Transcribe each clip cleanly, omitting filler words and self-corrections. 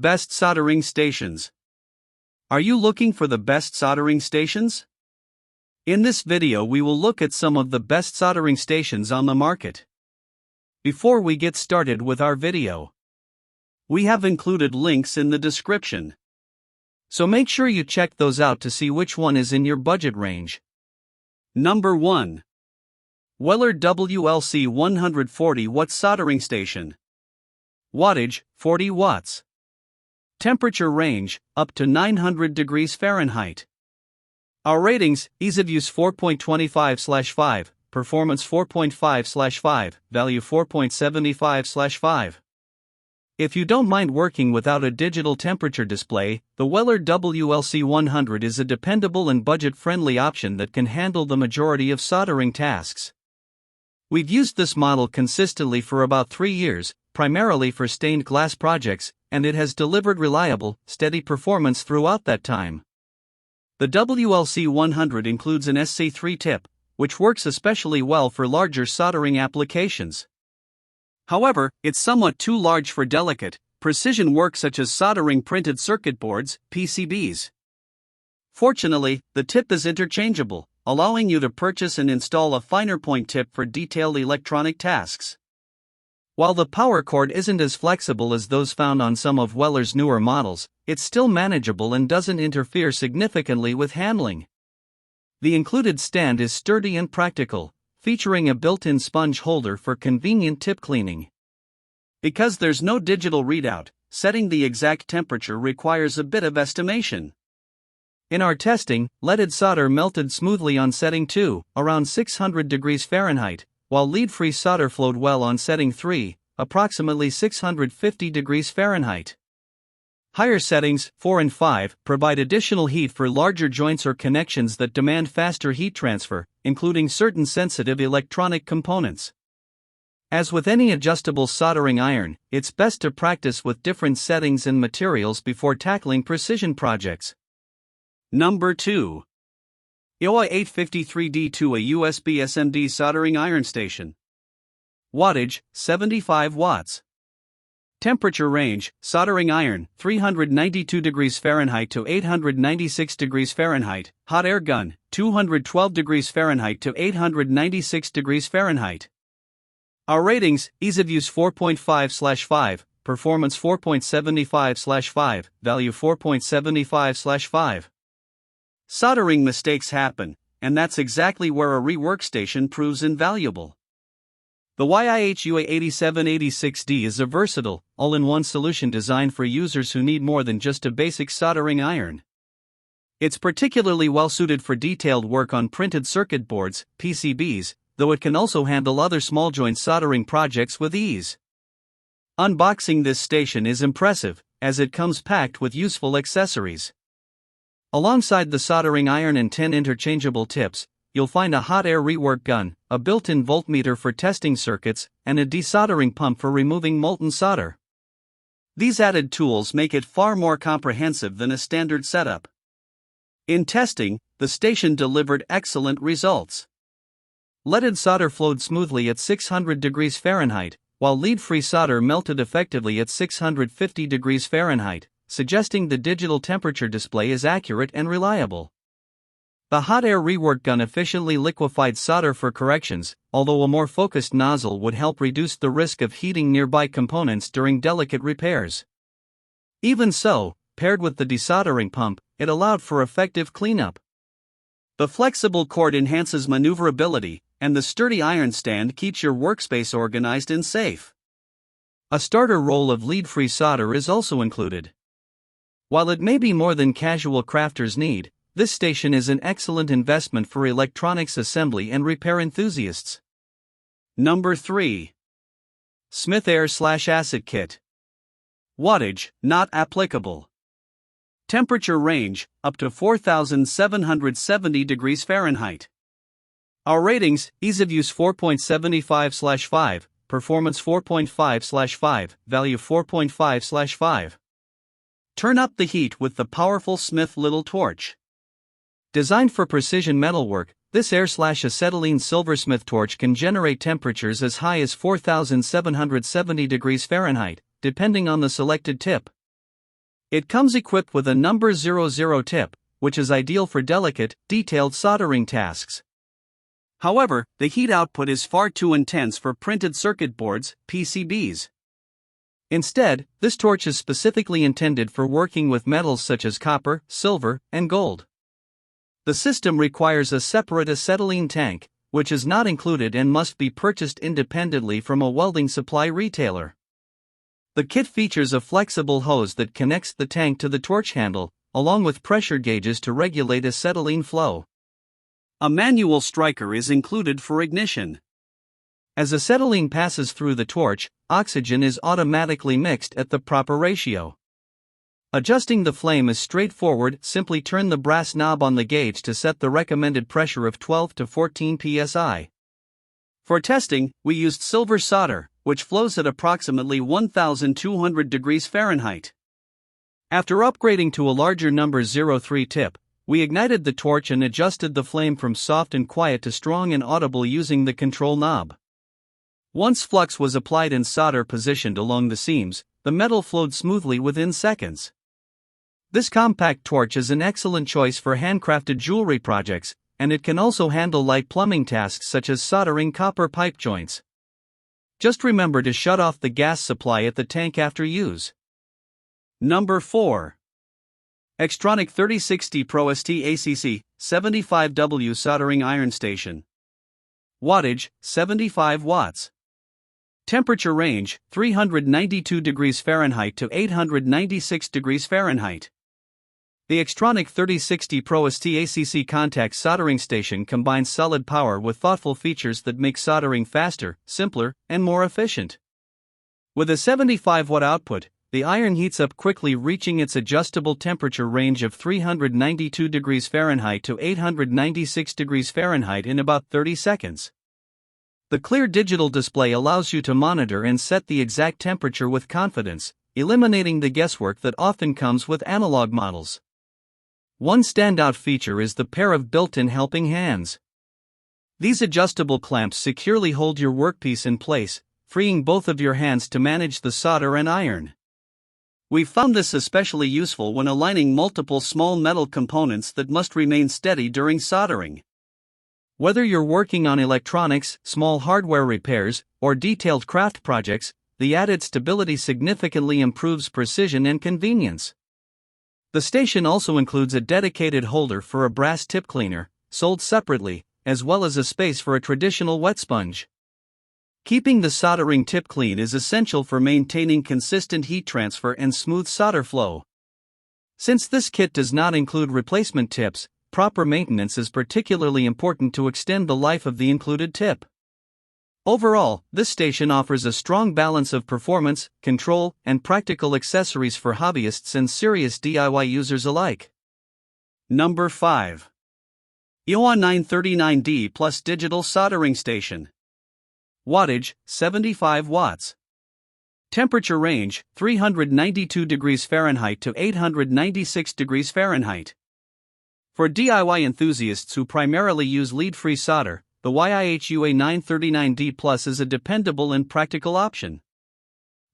Best soldering stations. Are you looking for the best soldering stations? In this video we will look at some of the best soldering stations on the market. Before we get started with our video, we have included links in the description, so make sure you check those out to see which one is in your budget range. Number 1. Weller WLC 140 watt soldering station. Wattage, 40 watts. Temperature range, up to 900 degrees Fahrenheit. Our ratings: ease of use 4.25/5, performance 4.5/5, value 4.75/5. If you don't mind working without a digital temperature display, the Weller WLC 100 is a dependable and budget-friendly option that can handle the majority of soldering tasks. We've used this model consistently for about 3 years, primarily for stained glass projects, and it has delivered reliable, steady performance throughout that time. The WLC 100 includes an SC3 tip, which works especially well for larger soldering applications. However, it's somewhat too large for delicate, precision work such as soldering printed circuit boards, PCBs. Fortunately, the tip is interchangeable, allowing you to purchase and install a finer point tip for detailed electronic tasks. While the power cord isn't as flexible as those found on some of Weller's newer models, it's still manageable and doesn't interfere significantly with handling. The included stand is sturdy and practical, featuring a built-in sponge holder for convenient tip cleaning. Because there's no digital readout, setting the exact temperature requires a bit of estimation. In our testing, leaded solder melted smoothly on setting 2, around 600 degrees Fahrenheit, while lead-free solder flowed well on setting 3, approximately 650 degrees Fahrenheit. Higher settings, 4 and 5, provide additional heat for larger joints or connections that demand faster heat transfer, including certain sensitive electronic components. As with any adjustable soldering iron, it's best to practice with different settings and materials before tackling precision projects. Number 2. Yihua 853D2, a USB SMD soldering iron station. Wattage, 75 watts. Temperature range: soldering iron, 392 degrees Fahrenheit to 896 degrees Fahrenheit, hot air gun, 212 degrees Fahrenheit to 896 degrees Fahrenheit. Our ratings: ease of use 4.5/5, performance 4.75/5, value 4.75/5. Soldering mistakes happen, and that's exactly where a rework station proves invaluable. The Yihua 8786D is a versatile, all-in-one solution designed for users who need more than just a basic soldering iron. It's particularly well-suited for detailed work on printed circuit boards, PCBs, though it can also handle other small-joint soldering projects with ease. Unboxing this station is impressive, as it comes packed with useful accessories. Alongside the soldering iron and 10 interchangeable tips, you'll find a hot air rework gun, a built-in voltmeter for testing circuits, and a desoldering pump for removing molten solder. These added tools make it far more comprehensive than a standard setup. In testing, the station delivered excellent results. Leaded solder flowed smoothly at 600 degrees Fahrenheit, while lead-free solder melted effectively at 650 degrees Fahrenheit, suggesting the digital temperature display is accurate and reliable. The hot air rework gun efficiently liquefied solder for corrections, although a more focused nozzle would help reduce the risk of heating nearby components during delicate repairs. Even so, paired with the desoldering pump, it allowed for effective cleanup. The flexible cord enhances maneuverability, and the sturdy iron stand keeps your workspace organized and safe. A starter roll of lead-free solder is also included. While it may be more than casual crafters need, this station is an excellent investment for electronics assembly and repair enthusiasts. Number 3. Smith Acet Kit. Wattage, not applicable. Temperature range, up to 4,770 degrees Fahrenheit. Our ratings: ease of use 4.75/5, performance 4.5/5, value 4.5/5. Turn up the heat with the powerful Smith Little Torch. Designed for precision metalwork, this air/acetylene silversmith torch can generate temperatures as high as 4,770 degrees Fahrenheit, depending on the selected tip. It comes equipped with a number 00 tip, which is ideal for delicate, detailed soldering tasks. However, the heat output is far too intense for printed circuit boards, PCBs. Instead, this torch is specifically intended for working with metals such as copper, silver, and gold. The system requires a separate acetylene tank, which is not included and must be purchased independently from a welding supply retailer. The kit features a flexible hose that connects the tank to the torch handle, along with pressure gauges to regulate acetylene flow. A manual striker is included for ignition. As acetylene passes through the torch, oxygen is automatically mixed at the proper ratio. Adjusting the flame is straightforward, simply turn the brass knob on the gauge to set the recommended pressure of 12 to 14 psi. For testing, we used silver solder, which flows at approximately 1200 degrees Fahrenheit. After upgrading to a larger number 03 tip, we ignited the torch and adjusted the flame from soft and quiet to strong and audible using the control knob. Once flux was applied and solder positioned along the seams, the metal flowed smoothly within seconds. This compact torch is an excellent choice for handcrafted jewelry projects, and it can also handle light plumbing tasks such as soldering copper pipe joints. Just remember to shut off the gas supply at the tank after use. Number 4. X-Tronic 3060 Pro ST ACC 75W Soldering Iron Station. Wattage, 75 watts. Temperature range, 392 degrees Fahrenheit to 896 degrees Fahrenheit. The X-Tronic 3060 Pro ST ACC contact soldering station combines solid power with thoughtful features that make soldering faster, simpler, and more efficient. With a 75-watt output, the iron heats up quickly, reaching its adjustable temperature range of 392 degrees Fahrenheit to 896 degrees Fahrenheit in about 30 seconds. The clear digital display allows you to monitor and set the exact temperature with confidence, eliminating the guesswork that often comes with analog models. One standout feature is the pair of built-in helping hands. These adjustable clamps securely hold your workpiece in place, freeing both of your hands to manage the solder and iron. We've found this especially useful when aligning multiple small metal components that must remain steady during soldering. Whether you're working on electronics, small hardware repairs, or detailed craft projects, the added stability significantly improves precision and convenience. The station also includes a dedicated holder for a brass tip cleaner, sold separately, as well as a space for a traditional wet sponge. Keeping the soldering tip clean is essential for maintaining consistent heat transfer and smooth solder flow. Since this kit does not include replacement tips, proper maintenance is particularly important to extend the life of the included tip. Overall, this station offers a strong balance of performance, control, and practical accessories for hobbyists and serious DIY users alike. Number 5. Yihua 939D Plus Digital Soldering Station. Wattage, 75 watts. Temperature range, 392 degrees Fahrenheit to 896 degrees Fahrenheit. For DIY enthusiasts who primarily use lead-free solder, the Yihua 939D Plus is a dependable and practical option.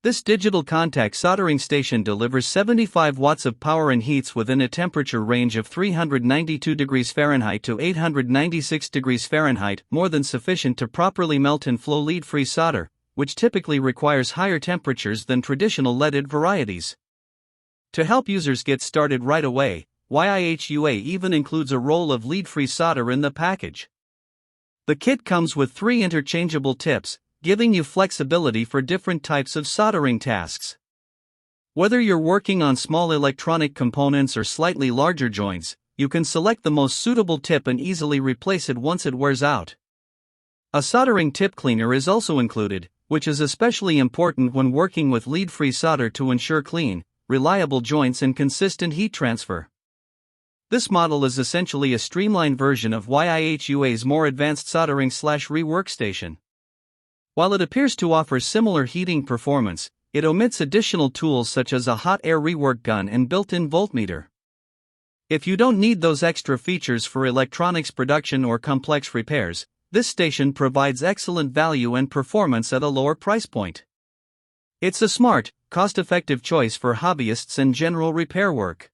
This digital contact soldering station delivers 75 watts of power and heats within a temperature range of 392 degrees Fahrenheit to 896 degrees Fahrenheit, more than sufficient to properly melt and flow lead-free solder, which typically requires higher temperatures than traditional leaded varieties. To help users get started right away, Yihua even includes a roll of lead-free solder in the package. The kit comes with 3 interchangeable tips, giving you flexibility for different types of soldering tasks. Whether you're working on small electronic components or slightly larger joints, you can select the most suitable tip and easily replace it once it wears out. A soldering tip cleaner is also included, which is especially important when working with lead-free solder to ensure clean, reliable joints and consistent heat transfer. This model is essentially a streamlined version of Yihua's more advanced soldering/rework station. While it appears to offer similar heating performance, it omits additional tools such as a hot air rework gun and built-in voltmeter. If you don't need those extra features for electronics production or complex repairs, this station provides excellent value and performance at a lower price point. It's a smart, cost-effective choice for hobbyists and general repair work.